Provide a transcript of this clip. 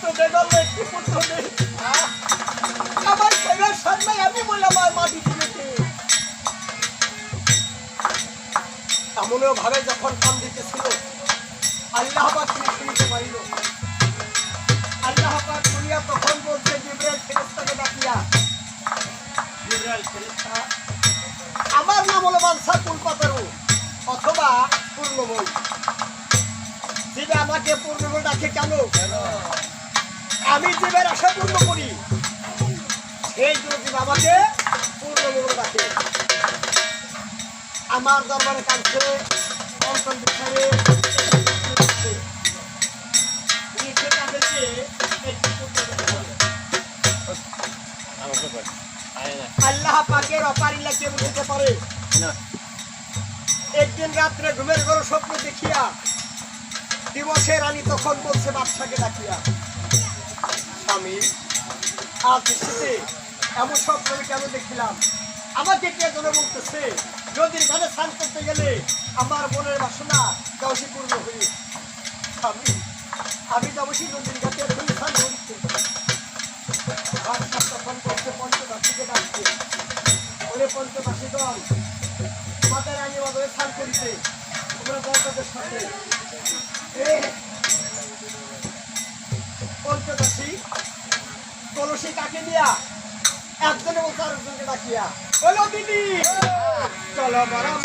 পুত্র দেগল একটি পুত্র নেই আমার ছেলের সামনে আমি বলে আমার মাটি তুলেছে এমনও ভাবে যখন কান দিতেছিল আল্লাহ পাক তিনি শুনতে পারিল আল্লাহ পাক শুনিয়া তখন বলছে জিবরাইল ফেরেশতাকে ডাকিয়া জিবরাইল ফেরেশতা আমার নাম হলো মানসা কুলপাতারু অথবা পূর্ণময় জিবে আমাকে পূর্ণময় ডাকে কেন আমি জীবের আশা পূর্ণ করি সেই জন্য জীব আমাকে পূর্ণময় ডাকে আমার দরবারে কাছে অন্তর বিষয়ে আল্লাহ পাকের অপারিলা কে বুঝতে পারে না একদিন রাত্রে ঘুমের ঘর স্বপ্ন দেখিয়া দিবসে রানী তখন বলছে বাদশাকে ডাকিয়া স্বামী আজ দৃষ্টিতে এমন স্বপ্ন আমি কেন দেখিলাম আমাকে কে যেন বলতেছে নদীর ঘাটে স্নান করতে গেলে আমার মনের বাসনা দশী পূর্ণ হয়ে স্বামী আমি যাবসী নদীর ঘাটে স্নান করিতে তখন বলছে পঞ্চদাসীকে ডাকছে ওরে পঞ্চদাসী দল তোমাদের আমি বাজারে স্নান করিতে তোমরা বর্তদের সাথে পঞ্চদাসী কলসি কাকে দিয়া একজনে বলছে আরেকজনকে ডাকিয়া বলো দিদি চলো বরং